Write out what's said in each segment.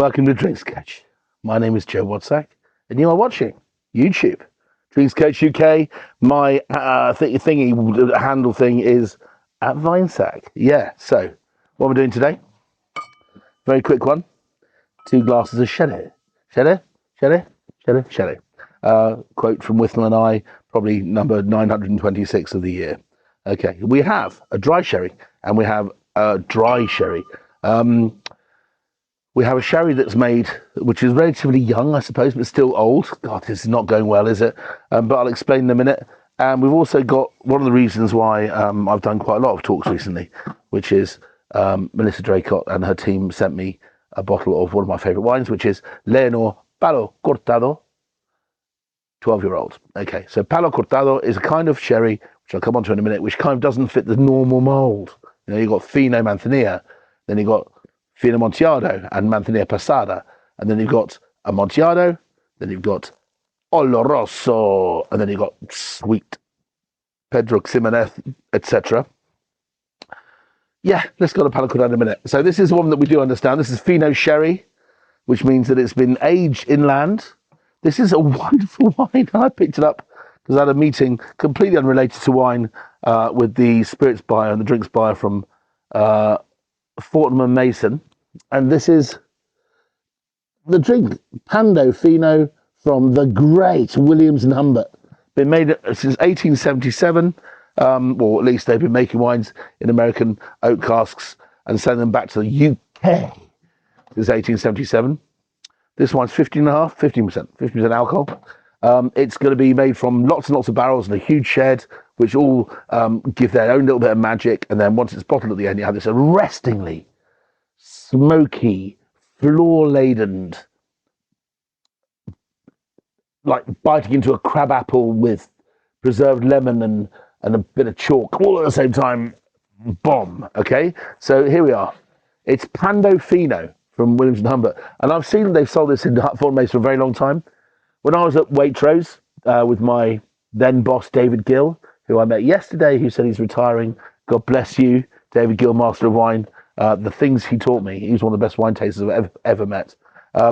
welcome to Drinks Coach. My name is Joe Wadsack, and you are watching YouTube. Drinks Coach UK. My thingy handle thing is at Vinesack. Yeah. So, what we're doing today? Very quick one. 2 glasses of sherry. Sherry. Quote from Whittle and I, probably number 926 of the year. Okay, we have a dry sherry and we have a dry sherry. We have a sherry that's made, which is relatively young, I suppose, but still old. God, this is not going well, is it? But I'll explain in a minute. And we've also got one of the reasons why I've done quite a lot of talks recently, which is Melissa Draycott and her team sent me a bottle of one of my favourite wines, which is Leonor Palo Cortado, 12-year-old. Okay, so Palo Cortado is a kind of sherry, which I'll come on to in a minute, which kind of doesn't fit the normal mould. You know, you've got Fino Manzanilla, then you've got Fino Amontillado and Manzanilla Passada, and then you've got Amontillado, then you've got Oloroso, and then you've got sweet Pedro Ximenez, etc. Yeah, let's go to Palo Cortado in a minute. So this is one that we do understand. This is Fino Sherry, which means that it's been aged inland. This is a wonderful wine. I picked it up because I had a meeting completely unrelated to wine with the spirits buyer and the drinks buyer from Fortnum and Mason, and this is the drink Pando Fino from the great Williams and Humbert. Been made since 1877, or at least they've been making wines in American oak casks and sending them back to the UK since 1877. This wine's 15% alcohol. It's going to be made from lots and lots of barrels in a huge shed, which all give their own little bit of magic. And then once it's bottled at the end, you have this arrestingly smoky, floor-laden, like biting into a crab apple with preserved lemon and a bit of chalk, all at the same time. Bomb. Okay, so here we are. It's Pando Fino from Williams and Humbert, and I've seen they've sold this in Fort Mace for a very long time. When I was at Waitrose with my then boss, David Gill, who I met yesterday, who said he's retiring. God bless you, David Gill, Master of Wine. The things he taught me, he was one of the best wine tasters I've ever met. I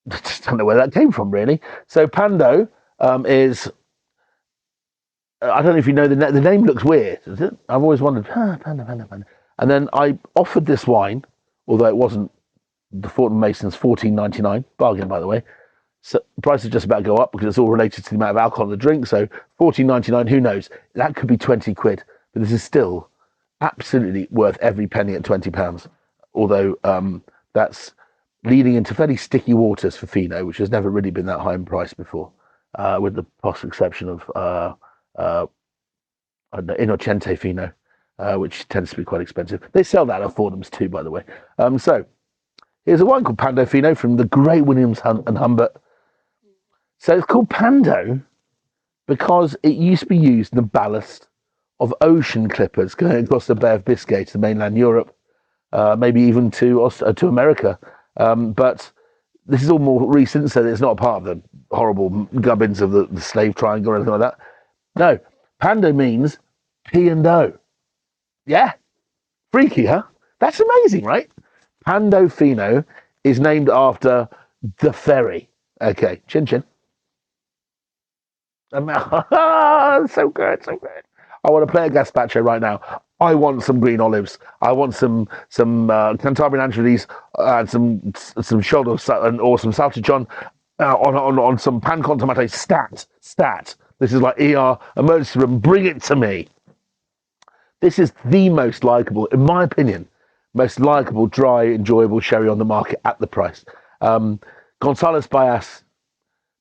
just don't know where that came from, really. So Pando is, I don't know if you know, the name looks weird, does it? I've always wondered, Pando. And then I offered this wine, although it wasn't the Fortnum Mason's $14.99, bargain by the way. So the price is just about to go up because it's all related to the amount of alcohol in the drink. So $14.99, who knows? That could be 20 quid, but this is still absolutely worth every penny at £20. Although that's leading into fairly sticky waters for Fino, which has never really been that high in price before, with the possible exception of Innocente Fino. Which tends to be quite expensive. They sell that at Fordham's too, by the way. So here's a wine called Pando Fino from the great Williams and Humbert. So it's called Pando because it used to be used in the ballast of ocean clippers going across the Bay of Biscay to mainland Europe, maybe even to America. But this is all more recent, so it's not a part of the horrible gubbins of the slave triangle or anything like that. No, Pando means P&O. Yeah, freaky, huh? That's amazing, right? Pando Fino is named after the ferry. Okay, chin chin. So good, so good. I want to play a gazpacho right now. I want some green olives. I want some Cantabrian anchovies and some shoulder or some salchichon on some pan con tomate. Stat. This is like ER emergency room. Bring it to me. This is the most likeable, in my opinion, most likeable, dry, enjoyable sherry on the market at the price. Gonzalez Byass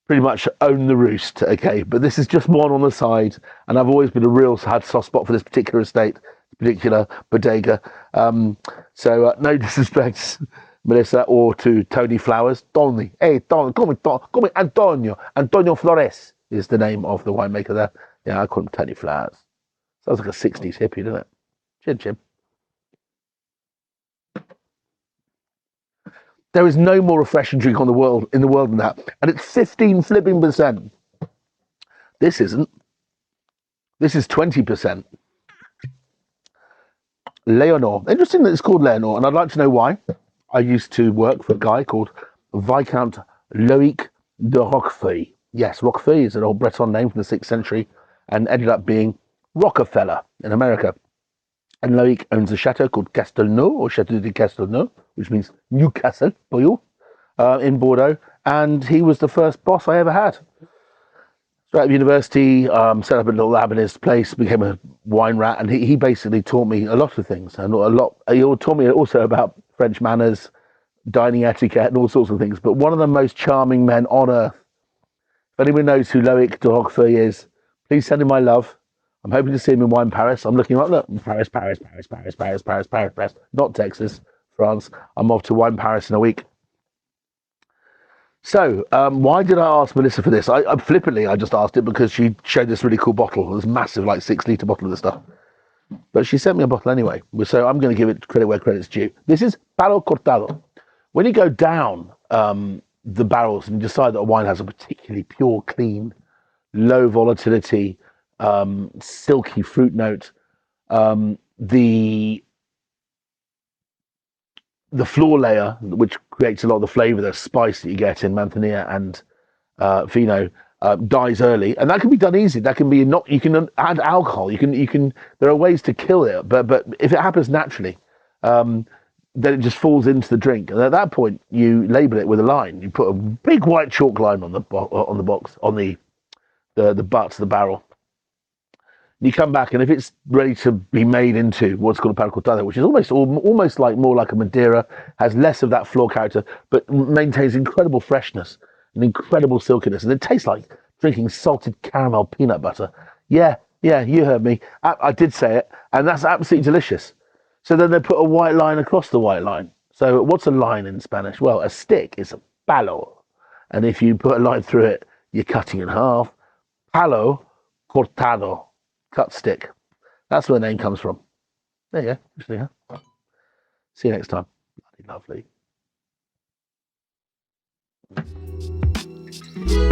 pretty much own the roost, okay? But this is just one on the side, and I've always been had soft spot for this particular estate, particular bodega. So no disrespect, Melissa, or to Tony Flowers. Tony, hey, Tony, call me Antonio. Antonio Flores is the name of the winemaker there. Yeah, I call him Tony Flowers. Sounds like a 60s hippie, doesn't it? Chin chin. There is no more refreshing drink in the world than that. And it's 15%. This isn't. This is 20%. Leonor. Interesting that it's called Leonor, and I'd like to know why. I used to work for a guy called Viscount Loic de Roquefeuille. Yes, Roquefeuille is an old Breton name from the 6th century and ended up being Rockefeller in America. And Loic owns a chateau called Castelnau, or Chateau de Castelnau, which means Newcastle for you, in Bordeaux. And he was the first boss I ever had. So at university, set up a little lab in his place, became a wine rat, and he basically taught me a lot of things. And a lot. He taught me also about French manners, dining etiquette, and all sorts of things. But one of the most charming men on earth. If anyone knows who Loic de Roquefeuille is, please send him my love. I'm hoping to see him in Wine Paris. I'm looking up, look, Paris, Paris, Paris, Paris, Paris, Paris, Paris, Paris, not Texas, France. I'm off to Wine Paris in a week. So, why did I ask Melissa for this? I flippantly, I just asked it because she showed this really cool bottle. It was massive, like 6 litre bottle of this stuff. But she sent me a bottle anyway. So I'm going to give it credit where credit's due. This is Palo Cortado. When you go down the barrels and you decide that a wine has a particularly pure, clean, low volatility, silky fruit note, the floor layer, which creates a lot of the flavor, the spice that you get in Manzanilla and Fino, dies early, and that can be done easy. That can be not. You can add alcohol. You can. There are ways to kill it, but if it happens naturally, then it just falls into the drink. And at that point, you label it with a line. You put a big white chalk line on the box, on the butt, the barrel. You come back, and if it's ready to be made into what's called a Palo Cortado, which is almost like more like a Madeira, has less of that floor character, but maintains incredible freshness and incredible silkiness, and it tastes like drinking salted caramel peanut butter. Yeah, you heard me. I did say it, and that's absolutely delicious. So then they put a white line across the white line. So what's a line in Spanish? Well, a stick is a palo, and if you put a line through it, you're cutting in half. Palo Cortado. Cut stick. That's where the name comes from. There you go. See you next time. Bloody lovely.